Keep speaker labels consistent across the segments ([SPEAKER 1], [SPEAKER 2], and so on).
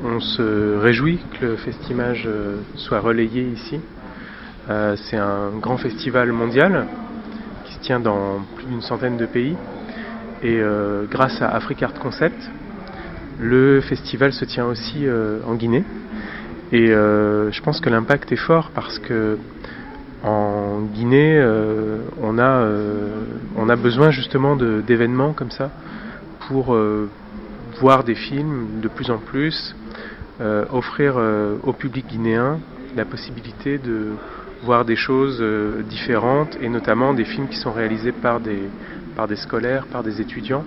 [SPEAKER 1] On se réjouit que le Festimage soit relayé ici. C'est un grand festival mondial qui se tient dans plus d'une centaine de pays. Et grâce à Africa Art Concept, le festival se tient aussi en Guinée. Et je pense que l'impact est fort parce que en Guinée, on a besoin justement d'événements comme ça pour voir des films de plus en plus, offrir au public guinéen la possibilité de voir des choses différentes et notamment des films qui sont réalisés par des scolaires, par des étudiants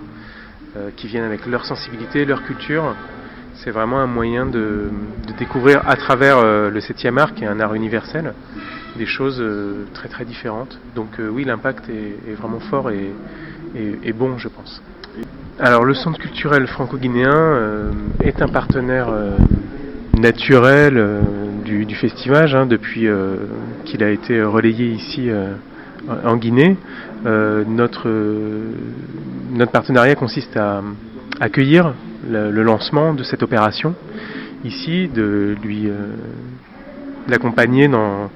[SPEAKER 1] qui viennent avec leur sensibilité, leur culture. C'est vraiment un moyen de découvrir à travers le 7e art, qui est un art universel, des choses très très différentes. Donc oui, l'impact est vraiment fort et bon, je pense. Alors le Centre culturel franco-guinéen est un partenaire naturel du festival depuis qu'il a été relayé ici en Guinée. Notre partenariat consiste à accueillir le lancement de cette opération ici, de l'accompagner dans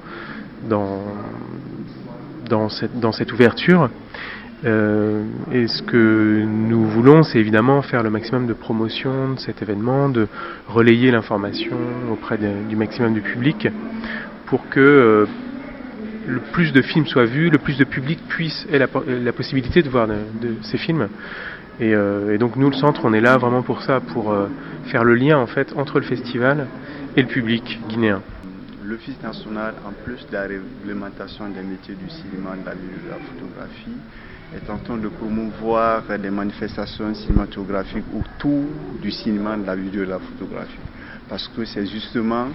[SPEAKER 1] cette ouverture. Et ce que nous voulons, c'est évidemment faire le maximum de promotion de cet événement, de relayer l'information auprès du maximum du public pour que le plus de films soient vus, le plus de public ait la possibilité de voir de ces films. Et donc nous, le centre, on est là vraiment pour ça, pour faire le lien en fait entre le festival et le public guinéen.
[SPEAKER 2] L'Office national, en plus de la réglementation des métiers du cinéma, de la vidéo et de la photographie, est en train de promouvoir des manifestations cinématographiques autour du cinéma, de la vidéo et de la photographie. Parce que c'est justement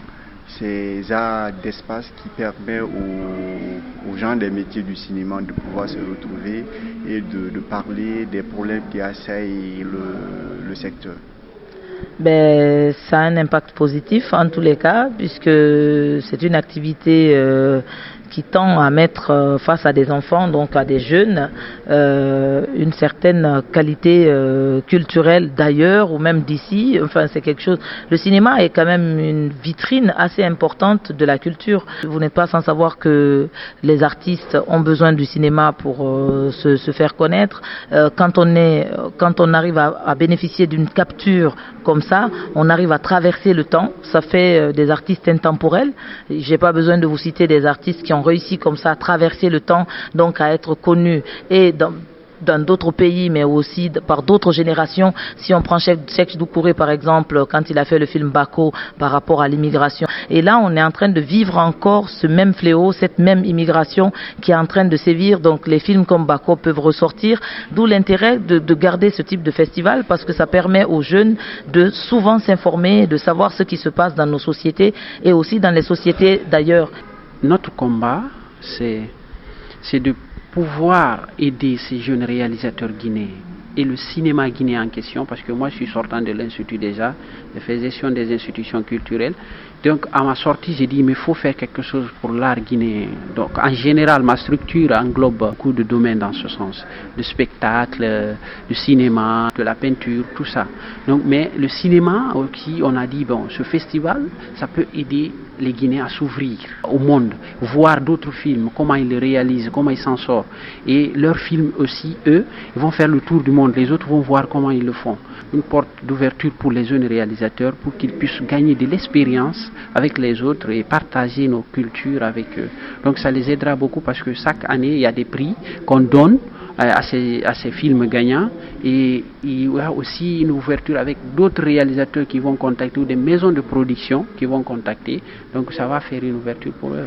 [SPEAKER 2] ces arts d'espace qui permettent aux gens des métiers du cinéma de pouvoir se retrouver et de parler des problèmes qui assaillent le secteur.
[SPEAKER 3] Ça a un impact positif en tous les cas, puisque c'est une activité qui tend à mettre face à des enfants, donc à des jeunes, une certaine qualité culturelle d'ailleurs ou même d'ici. Enfin, c'est quelque chose. Le cinéma est quand même une vitrine assez importante de la culture. Vous n'êtes pas sans savoir que les artistes ont besoin du cinéma pour se faire connaître. Quand on arrive à bénéficier d'une capture comme ça, on arrive à traverser le temps. Ça fait des artistes intemporels. J'ai pas besoin de vous citer des artistes qui ont réussi comme ça à traverser le temps, donc à être connus et dans d'autres pays, mais aussi par d'autres générations. Si on prend Cheikh Doucouré par exemple, quand il a fait le film Bako par rapport à l'immigration. Et là, on est en train de vivre encore ce même fléau, cette même immigration qui est en train de sévir. Donc les films comme Bako peuvent ressortir, d'où l'intérêt de garder ce type de festival, parce que ça permet aux jeunes de souvent s'informer, de savoir ce qui se passe dans nos sociétés et aussi dans les sociétés d'ailleurs.
[SPEAKER 4] Notre combat, c'est de pouvoir aider ces jeunes réalisateurs guinéens et le cinéma guinéen en question, parce que moi je suis sortant de l'Institut déjà, je fais gestion des institutions culturelles. Donc à ma sortie, j'ai dit mais il faut faire quelque chose pour l'art guinéen. Donc en général, ma structure englobe beaucoup de domaines dans ce sens, du spectacle, du cinéma, de la peinture, tout ça. Donc, mais le cinéma aussi, on a dit bon, ce festival, ça peut aider les Guinéens à s'ouvrir au monde, voir d'autres films, comment ils les réalisent, comment ils s'en sortent. Et leurs films aussi, eux, ils vont faire le tour du monde, les autres vont voir comment ils le font. Une porte d'ouverture pour les jeunes réalisateurs pour qu'ils puissent gagner de l'expérience avec les autres et partager nos cultures avec eux. Donc ça les aidera beaucoup parce que chaque année, il y a des prix qu'on donne à ces films gagnants et il y a aussi une ouverture avec d'autres réalisateurs qui vont contacter ou des maisons de production qui vont contacter. Donc ça va faire une ouverture pour eux.